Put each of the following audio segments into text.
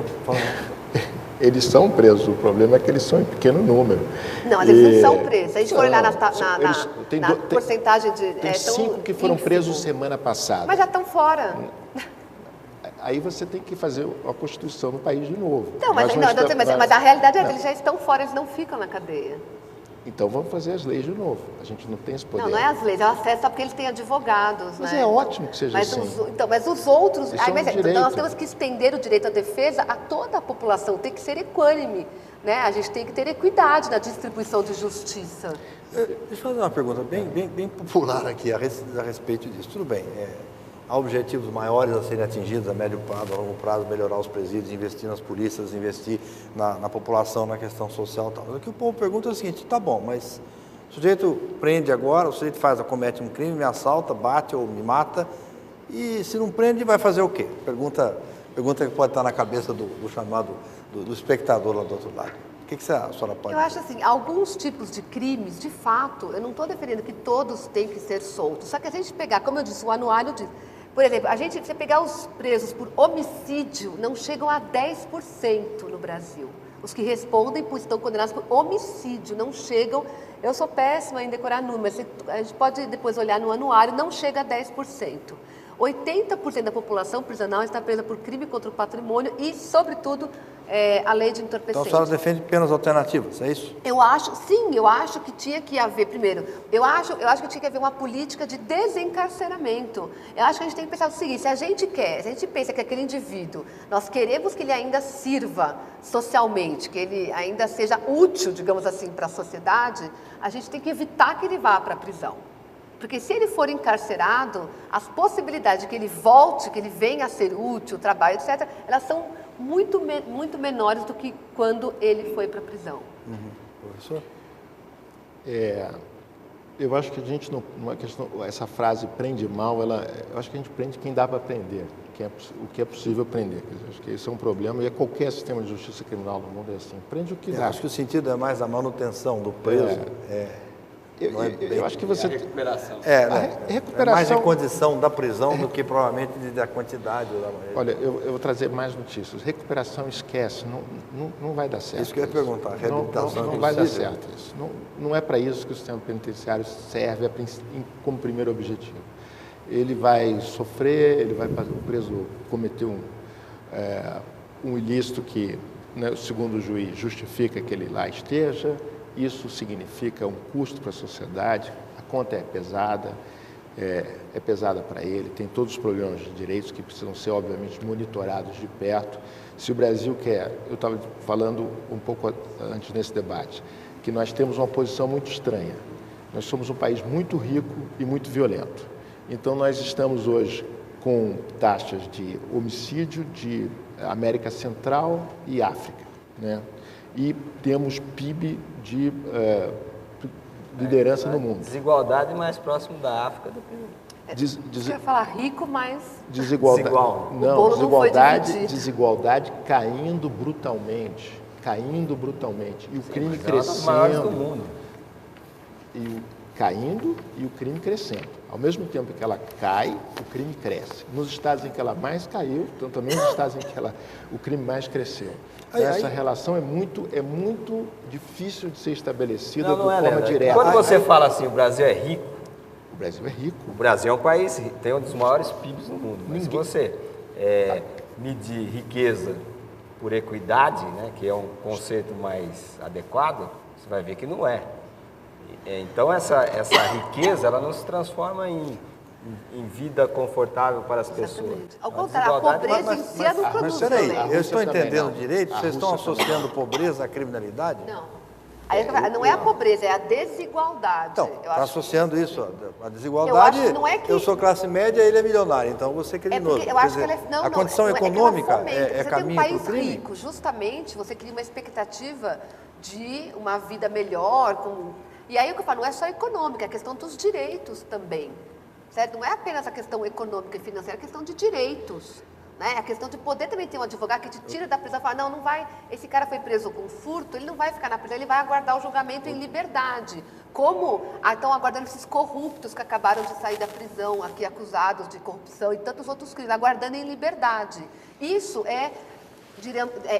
quer falar? Eles são presos, o problema é que eles são em pequeno número. Não, mas eles não são presos. Se a gente for olhar na Tem porcentagem de... Tem 5 que foram presos semana passada. Mas já estão fora. Aí você tem que fazer a Constituição no país de novo. Então, mas a realidade é que eles já estão fora, eles não ficam na cadeia. Então vamos fazer as leis de novo. A gente não tem esse poder. Não é as leis, é o acesso só porque eles têm advogados. Mas né? é ótimo que seja assim. Mas os outros... Então nós temos que estender o direito à defesa a toda a população, tem que ser equânime. Né? A gente tem que ter equidade na distribuição de justiça. Deixa eu fazer uma pergunta bem popular aqui a respeito disso. Tudo bem, há objetivos maiores a serem atingidos a médio prazo, a longo prazo, melhorar os presídios, investir nas polícias, investir na população, na questão social e tal. Mas o que o povo pergunta é o seguinte, tá bom, mas o sujeito prende agora, o sujeito comete um crime, me assalta, bate ou me mata, e se não prende, vai fazer o quê? Pergunta que pode estar na cabeça do espectador lá do outro lado. O que a senhora pode dizer? Eu acho assim, alguns tipos de crimes, de fato, eu não estou defendendo que todos têm que ser soltos, só que a gente pegar, como eu disse, o anuário diz, por exemplo, se você pegar os presos por homicídio, não chegam a 10% no Brasil. Os que respondem estão condenados por homicídio, não chegam. Eu sou péssima em decorar números, a gente pode depois olhar no anuário, não chega a 10%. 80% da população prisional está presa por crime contra o patrimônio e, sobretudo, a lei de entorpecentes. Então a senhora defende penas alternativas, é isso? Eu acho que tinha que haver, primeiro, eu acho que tinha que haver uma política de desencarceramento. Eu acho que a gente tem que pensar o seguinte, se a gente pensa que aquele indivíduo, nós queremos que ele ainda sirva socialmente, que ele ainda seja útil, digamos assim, para a sociedade, a gente tem que evitar que ele vá para a prisão. Porque se ele for encarcerado, as possibilidades de que ele volte, que ele venha a ser útil, trabalho, etc., elas são muito menores do que quando ele foi para a prisão. Professor? Eu acho que a gente não é questão, essa frase prende mal, eu acho que a gente prende quem dá para prender, o que é possível prender. Quer dizer, acho que esse é um problema e qualquer sistema de justiça criminal no mundo é assim, prende o que dá. Acho que o sentido é mais a manutenção do preso. Eu acho que você... A recuperação. A recuperação... mais em condição da prisão do que provavelmente da quantidade. Olha, eu vou trazer mais notícias. Recuperação, esquece, não vai dar certo. Isso que eu ia perguntar, a reabilitação não vai dar certo isso. Não é para isso que o sistema penitenciário serve como primeiro objetivo. Ele vai sofrer, o preso cometeu um ilícito que, né, segundo o juiz, justifica que ele lá esteja. Isso significa um custo para a sociedade, a conta é pesada para ele, tem todos os problemas de direitos que precisam ser, obviamente, monitorados de perto. Se o Brasil quer, eu estava falando um pouco antes nesse debate, que nós temos uma posição muito estranha. Nós somos um país muito rico e muito violento. Então, nós estamos hoje com taxas de homicídio de América Central e África, né? E temos PIB de liderança no mundo. Desigualdade mais próximo da África do que... Você ia falar rico, mas... Desigual. Não, desigualdade caindo brutalmente. E o crime crescendo. Uma das maiores do mundo. Caindo e o crime crescendo. Ao mesmo tempo que ela cai, o crime cresce. Nos estados em que ela mais caiu, então também nos estados em que o crime mais cresceu. Essa relação é muito difícil de ser estabelecida de forma direta. Quando você fala assim, o Brasil é rico, o Brasil é rico. O Brasil é um país, tem um dos maiores PIBs no mundo. Mas se você medir riqueza por equidade, né, que é um conceito mais adequado, você vai ver que não é. Então, essa riqueza, ela não se transforma em vida confortável para as pessoas. Ao contrário, a pobreza em si não produz também. também. Eu estou entendendo direito? Vocês estão associando pobreza à criminalidade? Não. Não é a pobreza, é a desigualdade. Então, está associando isso, a desigualdade. Eu sou classe média, ele é milionário, então você criminoso. Eu acho que a condição econômica é caminho para o crime? Você tem um país rico, justamente, você cria uma expectativa de uma vida melhor. E aí o que eu falo, não é só econômica, é a questão dos direitos também. Certo? Não é apenas a questão econômica e financeira, é a questão de direitos. Né? A questão de poder também ter um advogado que te tira da prisão e fala, não vai, esse cara foi preso com furto, ele não vai ficar na prisão, ele vai aguardar o julgamento em liberdade. Como estão aguardando esses corruptos que acabaram de sair da prisão, aqui acusados de corrupção e tantos outros crimes, aguardando em liberdade. Isso é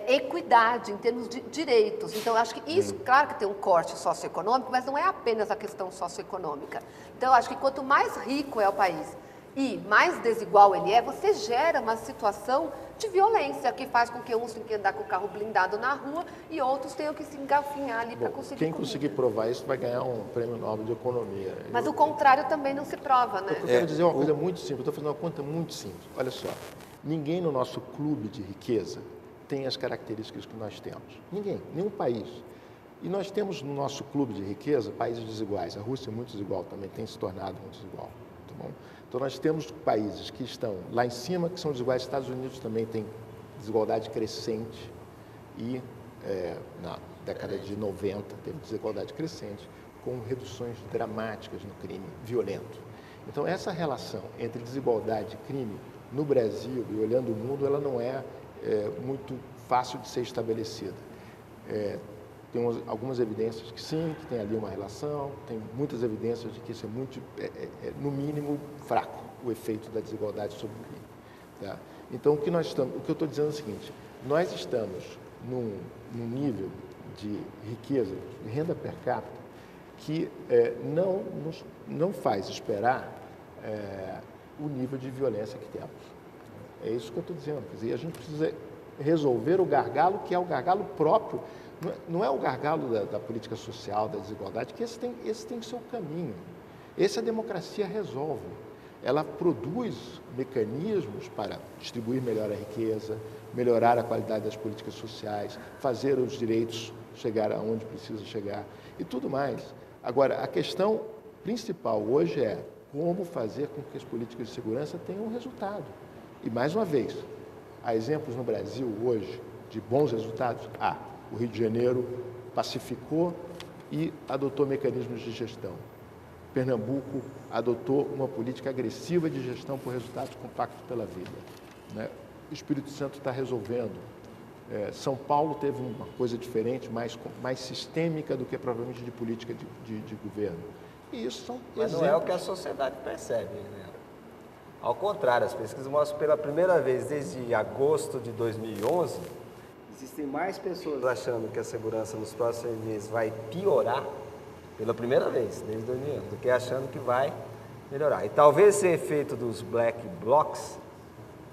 equidade em termos de direitos. Então, eu acho que isso, claro que tem um corte socioeconômico, mas não é apenas a questão socioeconômica. Então, eu acho que quanto mais rico é o país e mais desigual ele é, você gera uma situação de violência que faz com que uns tenham que andar com o carro blindado na rua e outros tenham que se engafinhar ali para conseguir Quem comida. conseguir provar isso vai ganhar um prêmio Nobel de Economia. Mas o contrário também não se prova, né? Eu quero dizer uma coisa muito simples, eu estou fazendo uma conta muito simples. Olha só, ninguém no nosso clube de riqueza tem as características que nós temos. Ninguém, nenhum país. E nós temos no nosso clube de riqueza países desiguais. A Rússia é muito desigual também, tem se tornado muito desigual. Tá bom? Então nós temos países que estão lá em cima, que são desiguais. Estados Unidos também tem desigualdade crescente e na década de 90 teve desigualdade crescente, com reduções dramáticas no crime violento. Então essa relação entre desigualdade e crime no Brasil e olhando o mundo, ela não é muito fácil de ser estabelecida. Tem algumas evidências que sim, que tem ali uma relação, tem muitas evidências de que isso é muito, no mínimo, fraco, o efeito da desigualdade sobre o crime. Tá? Então, o que eu estou dizendo é o seguinte, nós estamos num nível de riqueza, de renda per capita, que não faz esperar o nível de violência que temos. É isso que eu estou dizendo. Quer dizer, a gente precisa resolver o gargalo, que é o gargalo próprio. Não é o gargalo da política social, da desigualdade, que esse tem que ser o caminho. Esse a democracia resolve. Ela produz mecanismos para distribuir melhor a riqueza, melhorar a qualidade das políticas sociais, fazer os direitos chegar aonde precisa chegar e tudo mais. Agora, a questão principal hoje é como fazer com que as políticas de segurança tenham resultado. E, mais uma vez, há exemplos no Brasil hoje de bons resultados? O Rio de Janeiro pacificou e adotou mecanismos de gestão. Pernambuco adotou uma política agressiva de gestão por resultados com Pacto pela Vida. Né? O Espírito Santo está resolvendo. São Paulo teve uma coisa diferente, mais sistêmica do que provavelmente de política de governo. E isso são Mas exemplos. não é o que a sociedade percebe, né? Ao contrário, as pesquisas mostram pela primeira vez desde agosto de 2011, existem mais pessoas achando que a segurança nos próximos meses vai piorar, pela primeira vez desde 2011, do que achando que vai melhorar. E talvez esse efeito dos black blocs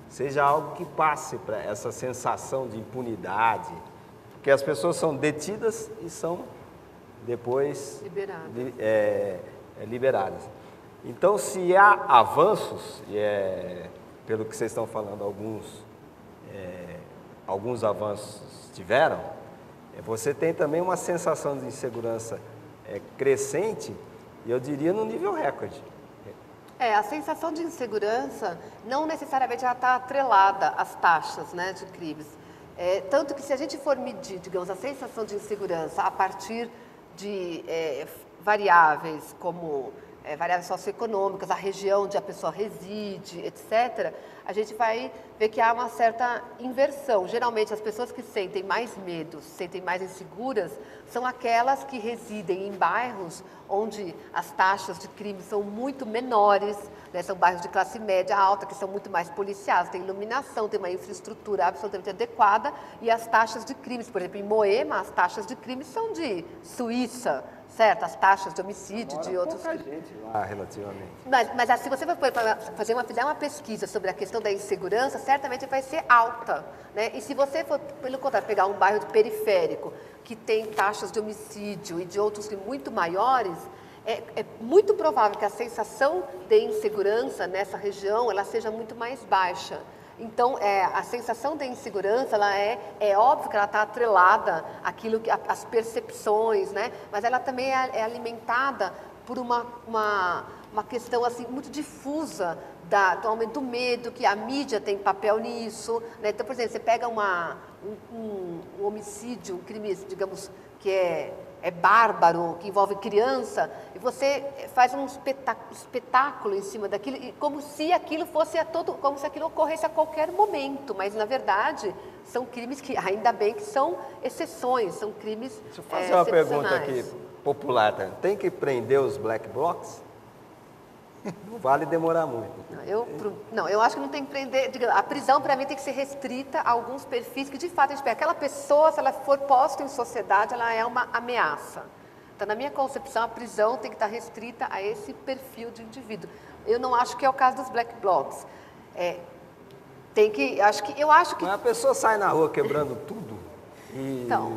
seja algo que passe para essa sensação de impunidade, porque as pessoas são detidas e são depois liberadas. Então, se há avanços, e pelo que vocês estão falando, alguns avanços tiveram, você tem também uma sensação de insegurança crescente, e eu diria no nível recorde. A sensação de insegurança não necessariamente ela está atrelada às taxas, né, de crimes. Tanto que se a gente for medir, digamos, a sensação de insegurança a partir de variáveis como variáveis socioeconômicas, a região onde a pessoa reside, etc., a gente vai ver que há uma certa inversão. Geralmente, as pessoas que sentem mais medo, se sentem mais inseguras, são aquelas que residem em bairros onde as taxas de crime são muito menores, né? São bairros de classe média alta, que são muito mais policiados, tem iluminação, tem uma infraestrutura absolutamente adequada, e as taxas de crimes, por exemplo, em Moema, as taxas de crimes são de Suíça, certo? As taxas de homicídio, de outros... Pouca gente lá, relativamente. Mas se você for fizer uma pesquisa sobre a questão da insegurança, certamente vai ser alta, né? E se você for, pelo contrário, pegar um bairro periférico, que tem taxas de homicídio e de outros muito maiores, é muito provável que a sensação de insegurança nessa região ela seja muito mais baixa. Então, a sensação de insegurança, ela é óbvio que ela está atrelada àquilo às percepções, né? Mas ela também é alimentada por uma questão assim, muito difusa do aumento do medo, que a mídia tem papel nisso, né? Então, por exemplo, você pega um homicídio, um crime, digamos, que é bárbaro, que envolve criança, e você faz um espetáculo em cima daquilo, e como se aquilo como se aquilo ocorresse a qualquer momento, mas na verdade são crimes que, ainda bem que são exceções, são crimes Deixa eu fazer uma pergunta aqui popular, tá? Tem que prender os black blocs? Não vale demorar muito. Eu acho que não tem que prender. A prisão, para mim, tem que ser restrita a alguns perfis que, de fato, a gente pega. Aquela pessoa, se ela for posta em sociedade, ela é uma ameaça. Então, na minha concepção, a prisão tem que estar restrita a esse perfil de indivíduo. Eu não acho que é o caso dos black blocs. Eu acho que. Mas a pessoa sai na rua quebrando tudo e. Então.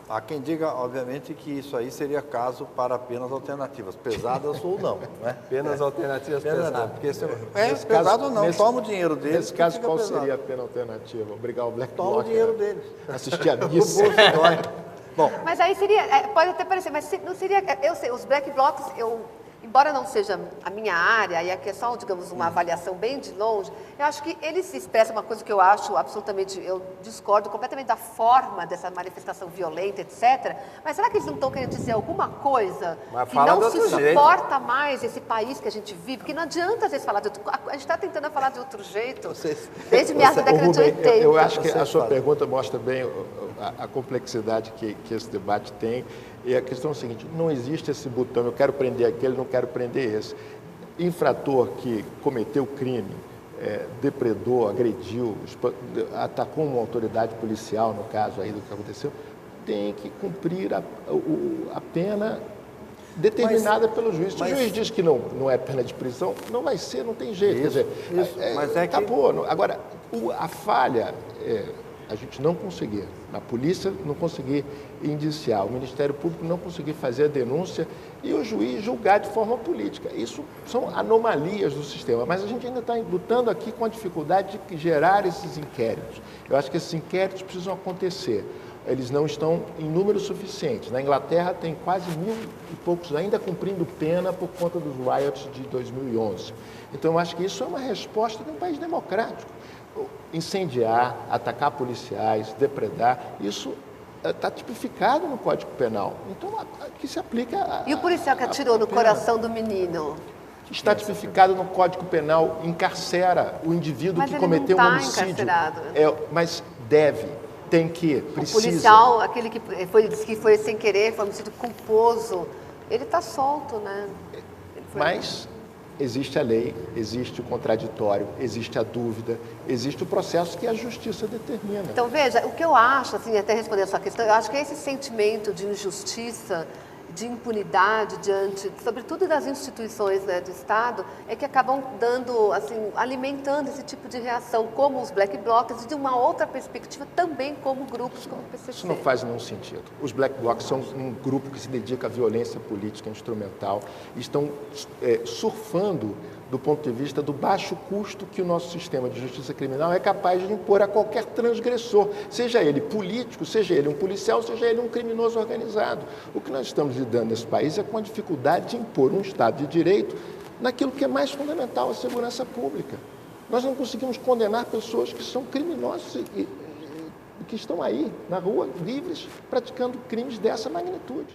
Há quem diga, obviamente, que isso aí seria caso para penas alternativas, pesadas ou não, né? Penas alternativas pesadas. Porque Nesse pesado caso, ou não, nesse- toma o dinheiro deles. Nesse caso, fica qual pesado. seria a pena alternativa? Obrigar o Black Toma Bloc o dinheiro a deles. assistir a O missa? bolso dói. Bom, Mas aí seria, pode até parecer, mas não seria, eu sei, os black blocs, embora não seja a minha área, e aqui é só, digamos, uma avaliação bem de longe, eu acho que eles expressam uma coisa que eu acho absolutamente, eu discordo completamente da forma dessa manifestação violenta, etc. Mas será que eles não estão querendo dizer alguma coisa Mas que fala não de se outro jeito. suporta mais esse país que a gente vive? Porque não adianta às vezes falar de outro, a gente está tentando falar de outro jeito, desde meados da década de 80. Eu acho que a sua fala. pergunta mostra bem a complexidade que esse debate tem. E a questão é a seguinte, não existe esse botão, eu quero prender aquele, não quero prender esse. Infrator que cometeu crime, depredou, agrediu, atacou uma autoridade policial, no caso aí do que aconteceu, tem que cumprir a pena determinada pelo juiz. Se o juiz diz que não é pena de prisão, não vai ser, não tem jeito. Isso, Quer dizer, isso, mas é que- acabou. Agora, a falha a gente não conseguir, a polícia não conseguir indiciar, o Ministério Público não conseguir fazer a denúncia e o juiz julgar de forma política. Isso são anomalias do sistema, mas a gente ainda está lutando aqui com a dificuldade de gerar esses inquéritos. Eu acho que esses inquéritos precisam acontecer. Eles não estão em número suficiente. Na Inglaterra tem quase 1.000 e poucos ainda cumprindo pena por conta dos riots de 2011. Então, eu acho que isso é uma resposta de um país democrático. Incendiar, atacar policiais, depredar, isso está tipificado no Código Penal. Então, aqui se aplica E o policial que atirou no coração do menino? Está tipificado no Código Penal, encarcera o indivíduo Mas que ele não cometeu um tá homicídio. encarcerado. Mas deve, tem que, O precisa. policial, aquele que disse que foi sem querer, foi um homicídio culposo, ele está solto, né? Ele foi- Mas existe a lei, existe o contraditório, existe a dúvida, existe o processo que a justiça determina. Então, veja, o que eu acho, assim, até respondendo a sua questão, eu acho que esse sentimento de injustiça, de impunidade diante, sobretudo das instituições, né, do Estado, é que acabam dando, assim, alimentando esse tipo de reação, como os black blocs, e de uma outra perspectiva também como grupos como o PCC. Isso não faz nenhum sentido. Os black blocs são um grupo que se dedica à violência política instrumental, estão surfando do ponto de vista do baixo custo que o nosso sistema de justiça criminal é capaz de impor a qualquer transgressor, seja ele político, seja ele um policial, seja ele um criminoso organizado. O que nós estamos lidando nesse país é com a dificuldade de impor um Estado de Direito naquilo que é mais fundamental, a segurança pública. Nós não conseguimos condenar pessoas que são criminosos e que estão aí, na rua, livres, praticando crimes dessa magnitude.